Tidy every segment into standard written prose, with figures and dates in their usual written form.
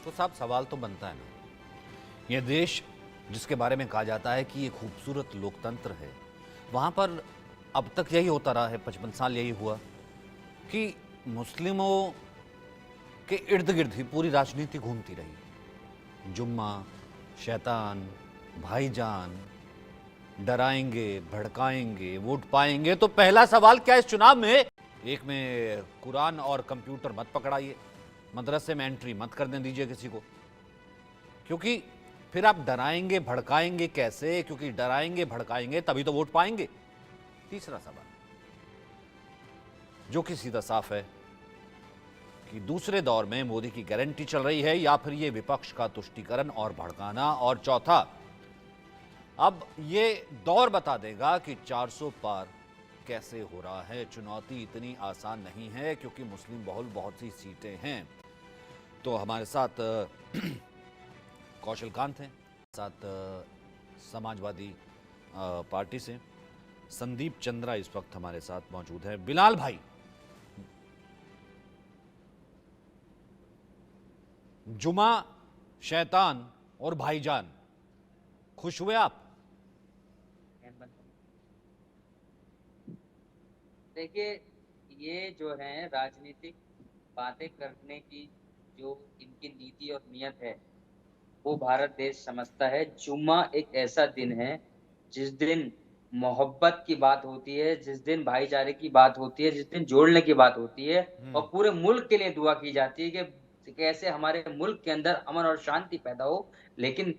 तो साहब सवाल तो बनता है ना, ये देश जिसके बारे में कहा जाता है कि ये खूबसूरत लोकतंत्र है, वहाँ पर अब तक यही होता रहा है, 55 साल यही हुआ कि मुस्लिमों के इर्द गिर्द ही पूरी राजनीति घूमती रही। जुम्मा, शैतान, भाईजान, डराएंगे, भड़काएंगे, वोट पाएंगे। तो पहला सवाल क्या इस चुनाव में, एक में कुरान और कंप्यूटर मत पकड़ाइए, मदरसे में एंट्री मत करने दीजिए किसी को, क्योंकि फिर आप डराएंगे भड़काएंगे कैसे? क्योंकि डराएंगे भड़काएंगे तभी तो वोट पाएंगे। तीसरा सवाल जो कि सीधा साफ है कि दूसरे दौर में मोदी की गारंटी चल रही है या फिर ये विपक्ष का तुष्टीकरण और भड़काना। और चौथा, अब ये दौर बता देगा कि 400 पार कैसे हो रहा है। चुनौती इतनी आसान नहीं है क्योंकि मुस्लिम बहुल बहुत सी सीटें हैं। तो हमारे साथ कौशल कांत हैं, साथ समाजवादी पार्टी से संदीप चंद्रा इस वक्त हमारे साथ मौजूद है। बिलाल भाई, जुमा, शैतान और भाईजान, खुश हुए आप? देखिए, ये जो है राजनीतिक बातें करने की जो इनकी नीति और नियत है वो भारत देश समझता है। जुम्मा एक ऐसा दिन है जिस दिन मोहब्बत की बात होती है, जिस दिन भाईचारे की बात होती है, जिस दिन जोड़ने की बात होती है और पूरे मुल्क के लिए दुआ की जाती है कि कैसे हमारे मुल्क के अंदर अमन और शांति पैदा हो। लेकिन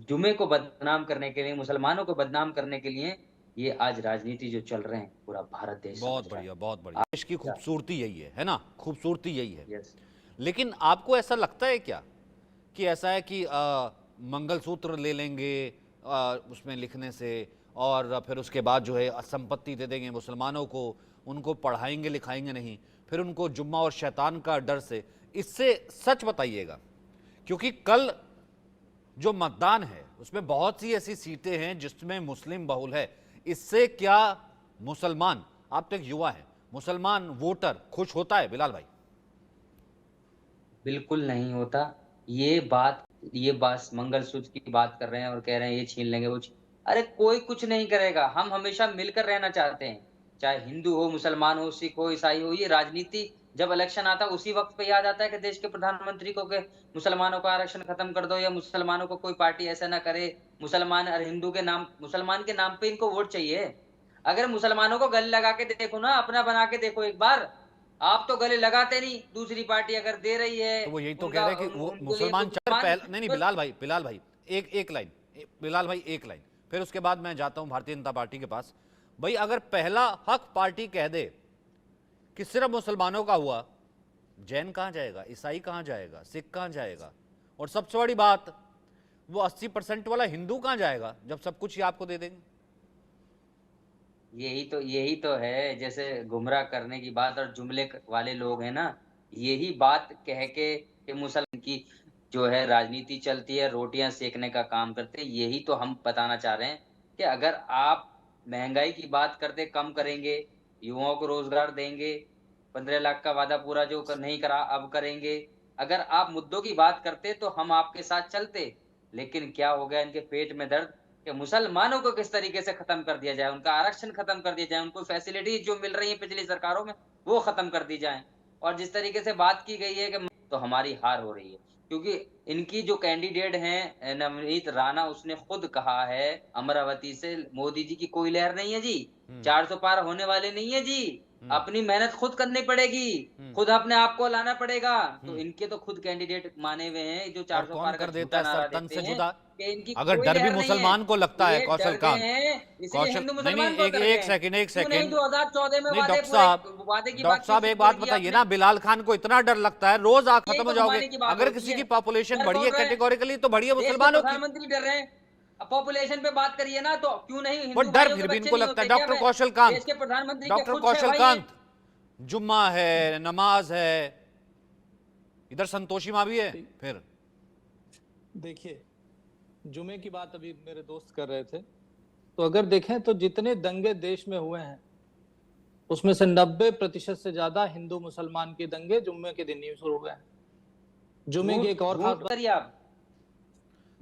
जुमे को बदनाम करने के लिए, मुसलमानों को बदनाम करने के लिए ये आज राजनीति जो चल रहे हैं पूरा भारत देश समझ बहुत रहा है। बढ़िया, बहुत बढ़िया। देश की क्या? खूबसूरती यही है ना? खूबसूरती यही है। यस। लेकिन आपको ऐसा लगता है क्या कि ऐसा है कि मंगलसूत्र ले लेंगे उसमें लिखने से, और फिर उसके बाद जो है संपत्ति दे देंगे मुसलमानों को, उनको पढ़ाएंगे लिखाएंगे नहीं, फिर उनको जुम्मा और शैतान का डर से, इससे सच बताइएगा, क्योंकि कल जो मतदान है उसमें बहुत सी ऐसी सीटें हैं जिसमें मुस्लिम बहुल है, इससे क्या मुसलमान, आप तो एक युवा है, मुसलमान वोटर खुश होता है बिलाल भाई? बिल्कुल नहीं होता। ये बात मंगलसूत्र की बात कर रहे हैं और कह रहे हैं ये छीन लेंगे अरे कोई कुछ नहीं करेगा। हम हमेशा मिलकर रहना चाहते हैं, चाहे हिंदू हो, मुसलमान हो, सिख हो, ईसाई हो। ये राजनीति जब इलेक्शन आता है उसी वक्त पे याद आता है कि देश के प्रधानमंत्री को के मुसलमानों का आरक्षण खत्म कर दो या मुसलमानों को कोई पार्टी ऐसा ना करे। मुसलमान और हिंदू के नाम, मुसलमान के नाम पे इनको वोट चाहिए। अगर मुसलमानों को गले लगा के देखो ना, अपना बना के देखो एक बार। आप तो गले लगाते नहीं, दूसरी पार्टी अगर दे रही है तो वो यही तो कह उनका रहे हैं कि वो उनके लिए मुसलमान कुछ चार मान पहल, नहीं नहीं तो बिलाल भाई, बिलाल भाई, एक एक लाइन, बिलाल भाई एक लाइन, फिर उसके बाद मैं जाता हूं भारतीय जनता पार्टी के पास। भाई अगर पहला हक पार्टी कह दे कि सिर्फ मुसलमानों का हुआ, जैन कहां जाएगा, ईसाई कहां जाएगा, सिख कहां जाएगा, और सबसे बड़ी बात वो 80% वाला हिंदू कहां जाएगा जब सब कुछ ही आपको दे देंगे? यही तो है जैसे गुमराह करने की बात। और जुमले वाले लोग हैं ना, यही बात कह के कि मुसलमान की जो है राजनीति चलती है, रोटियां सेकने का काम करते हैं। यही तो हम बताना चाह रहे हैं कि अगर आप महंगाई की बात करते कम करेंगे, युवाओं को रोजगार देंगे, 15 लाख का वादा पूरा जो नहीं करा अब करेंगे, अगर आप मुद्दों की बात करते तो हम आपके साथ चलते। लेकिन क्या हो गया इनके पेट में दर्द कि मुसलमानों को किस तरीके से खत्म कर दिया जाए, उनका आरक्षण खत्म कर दिया जाए, उनको फैसिलिटीज जो मिल रही है पिछली सरकारों में वो खत्म कर दी जाए। और जिस तरीके से बात की गई है कि तो हमारी हार हो रही है, क्योंकि इनकी जो कैंडिडेट हैं नवनीत राणा, उसने खुद कहा है अमरावती से, मोदी जी की कोई लहर नहीं है जी, 400 पार होने वाले नहीं है जी, अपनी मेहनत खुद करनी पड़ेगी, खुद अपने आप को लाना पड़ेगा। तो इनके तो खुद कैंडिडेट माने हुए हैं जो और 400 कौन पार का कर देता झूठा है सर नारा तन देते से हैं जुदा? कि इनकी अगर कोई डर भी लहर नहीं है। मुसलमान को लगता है, ये कौशल डर गए कांत, हैं इसलिए कौशल, हिंदू नहीं नहीं, मुसलमान को एक कर एक गए हैं। सेकंड, एक क्यों नहीं सेकंड, 2014 में नहीं डॉक्टर पूरे साहब, वादे की डॉक्टर बात क्यों साहब एक पूरी बात की बताइए आपने? ना, बिलाल खान को इतना डर लगता है, रोज आप यही खत्म तो हो जाओगे। घुमाने की बात अगर होती किसी है। की पॉपुलेशन डर बढ़ी कौन है रहा है? कैटेगोरिकली तो बढ़ी है देश के मुसलमानों की। प्रधानमंत्री डर रहे हैं। अब पॉपुलेशन पे बात करिए ना, तो क्यों नहीं, वो हिंदू डर भाइयों के फिर भी बच्चे इनको नहीं लगता है। होते क्या? डॉक्टर मैं कौशल देश कांत, के प्रधानमंत्री के डॉक्टर खुद 6 कौशल भाई हैं। कांत, जुम्मा है, नमाज है, इधर संतोषी माँ भी है ठीक। फिर। देखिए, जुमे की बात अभी मेरे दोस्त कर रहे थे, तो अगर देखें तो जितने दंगे देश में हुए हैं उसमें से 90% से ज्यादा हिंदू मुसलमान के दंगे जुम्मे के दिन ही शुरू हुए हैं। जुमे की एक और खास बात, करिए आप।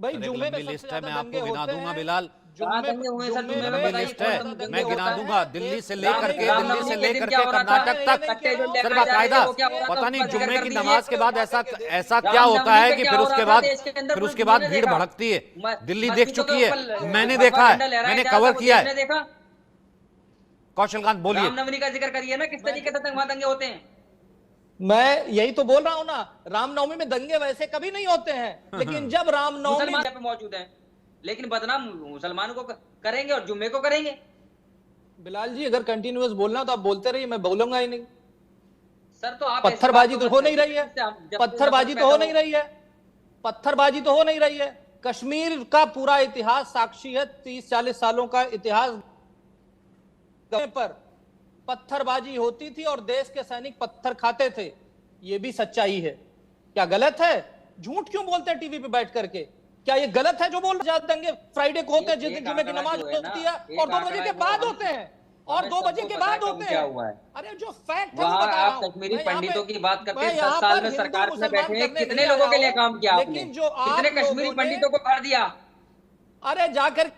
भाई सर एक जुमे में लंबी सबसे लिस्ट है, ज्यादा मैं दंगे आपको गिना होते दूंगा हैं। बिलाल। कहाँ दंगे हुए हैं सर जुमे में? लंबी बताइए लिस्ट कौन है, सा दंगे मैं गिना होता है? दूंगा, दिल्ली से देश लेकर में के रामनवमी दिल्ली से के दिन लेकर क्या के हो रहा था? कर्नाटक तक। कट्टे जो सर लेकर जा रहे बाकायदा, थे वो क्या हो रहा था? पता नहीं उसका जुम्मे जिक्र की कर नमाज के बाद ऐसा दीजिए। ऐसा क्या होता है रामनवमी पे कि क्या फिर हो उसके रहा था बाद देश के अंदर? फिर पूरी उसके दुनिया बाद ने भीड़ देखा। भड़कती है। दिल्ली देख मस्जिदों के चुकी है, ऊपर मैंने भगवा देखा झंडा है, लहराया मैंने जा रहा था, कवर वो किया देश ने है। देखा। कौशल कांत बोलिए। रामनवमी का जिक्र करिए ना, किस तरीके से वहां दंगे होते हैं? मैं यही तो बोल रहा हूं ना, रामनवमी में दंगे वैसे कभी नहीं होते हैं, लेकिन जब रामनवमी मुसलमान यहाँ पे मौजूद हैं, लेकिन बदनाम मुसलमानों को करेंगे और जुम्मे को करेंगे। बिलाल जी अगर कंटिन्यूअस बोलना तो आप बोलते रहिए, मैं बोलूंगा ही नहीं। सर तो आप ऐसी पत्थरबाजी बातों तो हो में नहीं रही है, जिससे हम- जब पत्थरबाजी नफरत तो हो पैदा नहीं रही है, पत्थरबाजी तो हो नहीं रही है। कश्मीर का पूरा इतिहास साक्षी है, 30-40 सालों का इतिहास पर पत्थरबाजी होती थी और देश के सैनिक पत्थर खाते थे, यह भी सच्चाई है। क्या गलत है? झूठ क्यों बोलते हैं टीवी पे बैठ करके? क्या ये गलत है जो बोल रहे हैं? दंगे फ्राइडे को होते हैं, जिस दिन जुमे की नमाज होती है, और 2 बजे के बाद होते हैं, और 2 बजे के बाद होते हैं। अरे जो फैक्ट है वो वहाँ बता रहा आप हूं। कश्मीरी मैं यहाँ पंडितों पे- की बात करते मैं हैं। 10 यहाँ साल पर में हिंदू सरकार में मुसलमान बैठे हैं, करने कितने नहीं लोगों आया के लिए हूं, काम किया आपने? लेकिन जो कितने आप कश्मीरी लोगों ने- पंडितों को भर दिया? अरे जाकर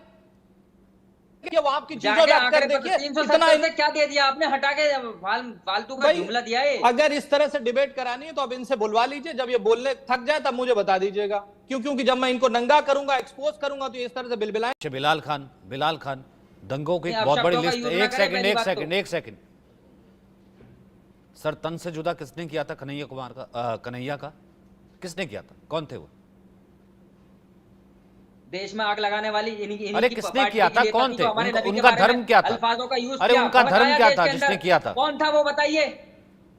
के वो आपकी चीजों जाके रख कर आंकड़े पर देखिए 370 से क्या दे दिया आपने? हटा के फालतू का भाई, जुमला दिया है। अगर इस तरह से डिबेट करानी है तो अब इनसे बुलवा लीजिए, जब ये बोलने थक जाए तब मुझे बता दीजिएगा। क्योंकि जब मैं इनको नंगा करूंगा, एक्सपोज करूंगा, तो ये इस तरह से बिलबिलाएं। अच्छा, बिलाल खान दंगों की नहीं, एक आप बहुत बड़ी शब्दों का लिस्ट यूज है। ना एक करें, सेकंड पहली एक बात तो। सेकंड एक सेकंड सर, तन से जुदा किसने किया था कन्हैया कुमार का, कन्हैया का किसने किया था? कौन थे वो? देश में आग लगाने वाली इन्हीं अरे की किसने पार्टी किया की था? नेता कौन थी, थे? जो हमारे नबी के उनका बारे धर्म में क्या था? अल्फाजों का यूज अरे किया। उनका बहुत धर्म आया क्या देश था के जिसने अंदर। किया था? कौन था वो बताइए?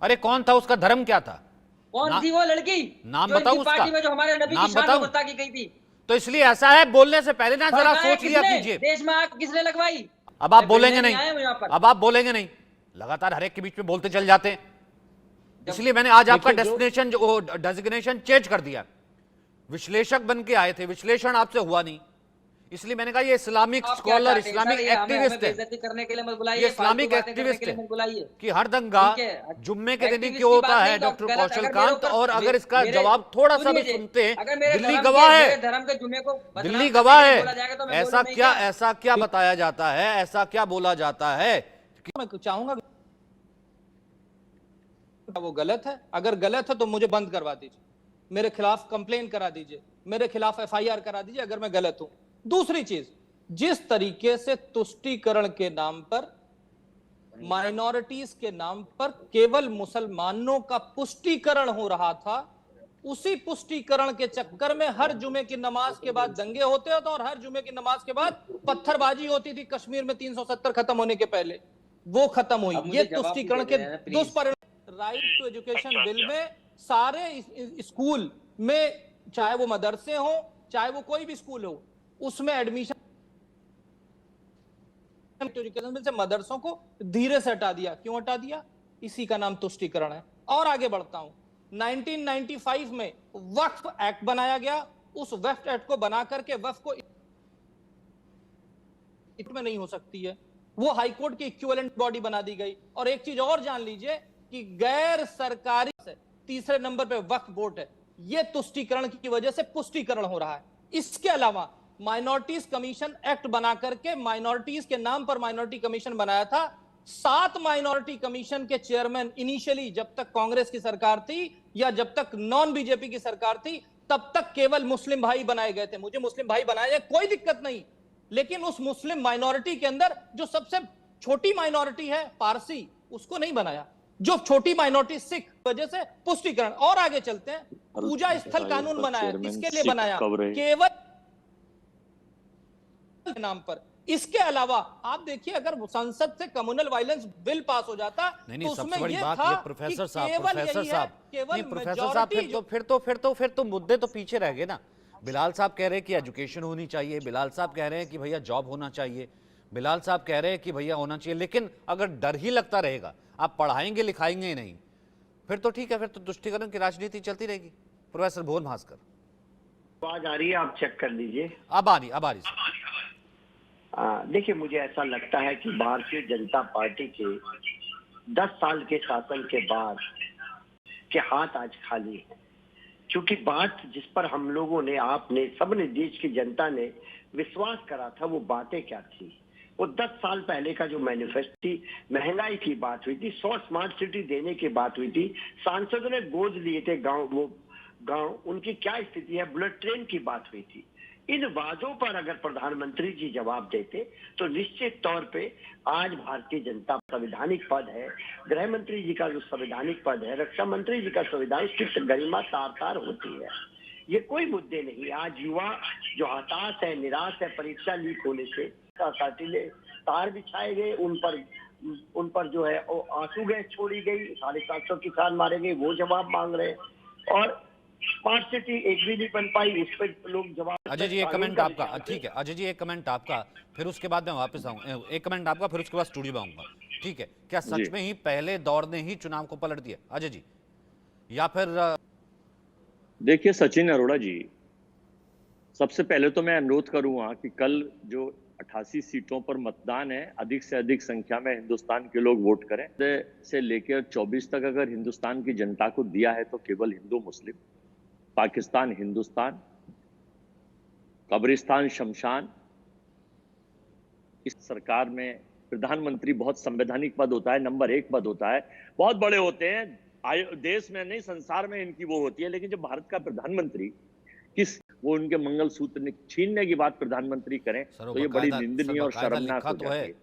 अरे कौन था? उसका धर्म क्या था? कौन थी वो लड़की नाम जो बताओ इनकी उसका। पार्टी में, जो हमारे नबी की नाम शान में बताओ। गुस्ताखी की थी? तो इसलिए ऐसा है, बोलने से पहले ना जरा भड़काया सोच लिया किसने? कीजिए। देश में आग किसने लगवाई? अब आप मैं बोलेंगे भिड़ने नहीं, आया हूं यहाँ पर। अब आप बोलेंगे नहीं, लगातार हर एक के बीच में बोलते चल जाते हैं। इसलिए मैंने आज आपका डेस्टिनेशन डेजिग्नेशन चेंज कर दिया। विश्लेषक बन के आए थे, विश्लेषण आपसे हुआ नहीं, इसलिए मैंने कहा ये इस्लामिक आप क्या स्कॉलर, चाहते हैं? इस्लामिक सर, ये हमें एक्टिविस्ट है। बेइज्जती करने के लिए मत बुलाइए, ये फालतू इस्लामिक बातें करने एक्टिविस्ट के लिए है मत बुलाइए। कि हर दंगा ठीक है, जुम्मे के दिन ही एक्टिविस्ट क्यों की होता बात है नहीं, तो डॉक्टर गलत। कौशल अगर मेरे कांत, ऊपर और अगर इसका मेरे- जवाब थोड़ा सा भी सुनिए, सुनते हैं, अगर मेरे दिल्ली धर्म गवाह के- है, मेरे धर्म के जुम्मे को बदनाम दिल्ली करने गवाह के लिए है। बोला जाएगा तो मैं ऐसा बोलूं नहीं क्या, ऐसा क्या बताया जाता है, ऐसा क्या बोला जाता है? मैं चाहूंगा कि वो गलत है, अगर गलत है तो मुझे बंद करवा दीजिए, मेरे खिलाफ कंप्लेन करा दीजिए, मेरे खिलाफ एफआईआर करा दीजिए अगर मैं गलत हूं। दूसरी चीज, जिस तरीके से तुष्टीकरण के नाम पर, माइनॉरिटीज के नाम पर केवल मुसलमानों का पुष्टीकरण हो रहा था, उसी पुष्टीकरण के चक्कर में हर जुमे की नमाज के बाद दंगे होते होते और हर जुमे की नमाज के बाद पत्थरबाजी होती थी। कश्मीर में 370 खत्म होने के पहले वो खत्म हुई। ये तुष्टीकरण के दुष्परिणाम। राइट टू एजुकेशन बिल में सारे स्कूल में, चाहे वो मदरसे हो, चाहे वो कोई भी स्कूल हो, उसमें एडमिशन एजुकेशन बिल से मदरसों को धीरे से हटा दिया। क्यों हटा दिया? इसी का नाम तुष्टीकरण है। और आगे बढ़ता हूं, 1995 में वक्फ एक्ट बनाया गया। उस वक्फ एक्ट को बना करके वक्फ को इसमें नहीं हो सकती है, वो हाईकोर्ट की इक्विवेलेंट बॉडी बना दी गई। और एक चीज और जान लीजिए कि गैर सरकारी से तीसरे नंबर पे वक्फ बोर्ड है। यह तुष्टीकरण की वजह से पुष्टीकरण हो रहा है। इसके अलावा माइनॉरिटीज कमीशन एक्ट बना करके माइनॉरिटीज के नाम पर माइनॉरिटी कमीशन बनाया था। 7 माइनॉरिटी कमीशन के चेयरमैन इनिशियली, जब तक कांग्रेस की सरकार थी या जब तक नॉन बीजेपी की सरकार थी, तब तक केवल मुस्लिम भाई बनाए गए थे। मुझे मुस्लिम भाई बनाए जाए, कोई दिक्कत नहीं, लेकिन उस मुस्लिम माइनॉरिटी के अंदर जो सबसे छोटी माइनॉरिटी है पारसी, उसको नहीं बनाया। जो छोटी माइनॉरिटी सिख, वजह से पुष्टीकरण। और आगे चलते हैं, पूजा स्थल कानून बनाया, किसके लिए बनाया? केवल नाम पर। इसके अलावा आप देखिए, अगर संसद से कम्युनल वायलेंस बिल पास हो जाता नहीं, तो सबसे उसमें बड़ी ये बात था ये प्रोफेसर साहब, केवल प्रोफेसर यही है, साहब, केवल नहीं प्रोफेसर साहब, फिर तो मुद्दे तो पीछे रह गए ना। बिलाल साहब कह रहे हैं कि एजुकेशन होनी चाहिए, बिलाल साहब कह रहे हैं कि भैया जॉब होना चाहिए, बिलाल साहब कह रहे हैं कि भैया होना चाहिए, लेकिन अगर डर ही लगता रहेगा, आप पढ़ाएंगे लिखाएंगे ही नहीं, फिर तो ठीक है, फिर तो तुष्टीकरण की राजनीति चलती रहेगी। प्रोफेसर भुवन भास्कर, आवाज आ रही है? आप चेक कर लीजिए। अब आ रही देखिए, मुझे ऐसा लगता है कि भारतीय जनता पार्टी के 10 साल के शासन के बाद के हाथ आज खाली हैं, क्योंकि बात जिस पर हम लोगों ने, आपने, सबने, देश की जनता ने विश्वास करा था, वो बातें क्या थी? वो 10 साल पहले का जो मैनिफेस्टो थी, महंगाई की बात हुई थी, 100 स्मार्ट सिटी देने की बात हुई थी, सांसदों ने गोद लिए थे गांव, उनकी क्या स्थिति है, बुलेट ट्रेन की बात हुई थी। इन वादों पर अगर प्रधानमंत्री जी जवाब देते तो निश्चित तौर पे आज भारतीय जनता संवैधानिक पद है, गृह मंत्री जी का जो संवैधानिक पद है, रक्षा मंत्री जी का संवैधानिक गरिमा तार होती है। ये कोई मुद्दे नहीं। आज युवा जो हताश है, निराश है परीक्षा लीक होने से, साटिले तार बिछाए गए, उन पर जो है आंसू गैस छोड़ी गई, 750 किसान मारे गए, वो जवाब मांग रहे हैं। और स्मार्ट सिटी एक भी नहीं बन पाई, उस पर लोग जवाब। अजय जी एक कमेंट आपका, ठीक है अजय जी एक कमेंट आपका, फिर उसके बाद मैं वापस आऊंगा। एक कमेंट आपका, फिर उसके बाद स्टूडियो में आऊंगा, ठीक है? क्या सच में ही पहले दौर ने ही चुनाव को पलट दिया अजय जी, या फिर? देखिए सचिन अरोड़ा जी, सबसे पहले तो मैं अनुरोध करूंगा कि कल जो 88 सीटों पर मतदान है, अधिक से अधिक संख्या में हिंदुस्तान के लोग वोट करें। से लेकर 24 तक अगर हिंदुस्तान की जनता को दिया है तो केवल हिंदू मुस्लिम, पाकिस्तान हिंदुस्तान, कब्रिस्तान शमशान। इस सरकार में प्रधानमंत्री बहुत संवैधानिक पद होता है, नंबर 1 पद होता है, बहुत बड़े होते हैं, देश में नहीं संसार में इनकी वो होती है। लेकिन जब भारत का प्रधानमंत्री वो उनके मंगलसूत्र छीनने की बात प्रधानमंत्री करें तो ये बड़ी निंदनीय और शर्मनाक हो जाती है।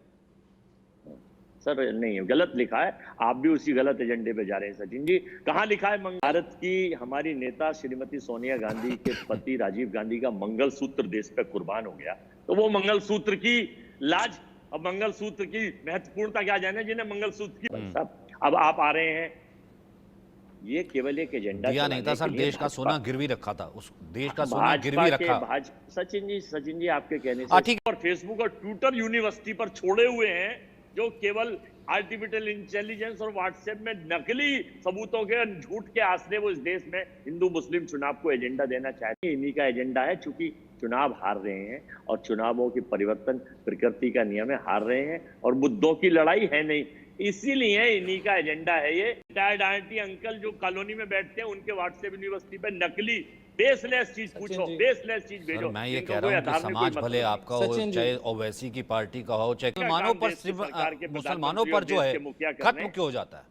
सर नहीं, गलत लिखा है, आप भी उसी गलत एजेंडे पे जा रहे हैं सचिन जी। कहाँ लिखा है? भारत की हमारी नेता श्रीमती सोनिया गांधी के पति राजीव गांधी का मंगलसूत्र देश पे कुर्बान हो गया, तो वो मंगलसूत्र की लाज और मंगलसूत्र की महत्वपूर्णता क्या जाने जिन्हें मंगलसूत्र की। अब आप आ रहे हैं, ये केवल एक एजेंडा दिया नहीं था सर, देश का सोना गिरवी रखा था, उस देश का सोना गिरवी रखा। सचिन जी आपके कहने से और फेसबुक और ट्विटर यूनिवर्सिटी पर छोड़े हुए हैं, जो केवल आर्टिफिशियल इंटेलिजेंस और व्हाट्सएप में नकली सबूतों के झूठ के आसरे वो इस देश में हिंदू मुस्लिम चुनाव को एजेंडा देना चाहते हैं। इन्हीं का एजेंडा है, चूंकि चुनाव हार रहे हैं और चुनावों की परिवर्तन प्रकृति का नियम है, हार रहे हैं और मुद्दों की लड़ाई है नहीं, इसीलिए इन्हीं का एजेंडा है ये। रिटायर्ड आंटी अंकल जो कॉलोनी में बैठते हैं, उनके व्हाट्सएप यूनिवर्सिटी पे नकली बेसलेस चीज पूछो, बेसलेस चीज भेजो। मैं ये कह रहा हूँ कि समाज भले आपका हो, चाहे ओवैसी की पार्टी का हो, चाहे मुसलमानों पर सिर्फ मुसलमानों पर जो है खत्म क्यों हो जाता है?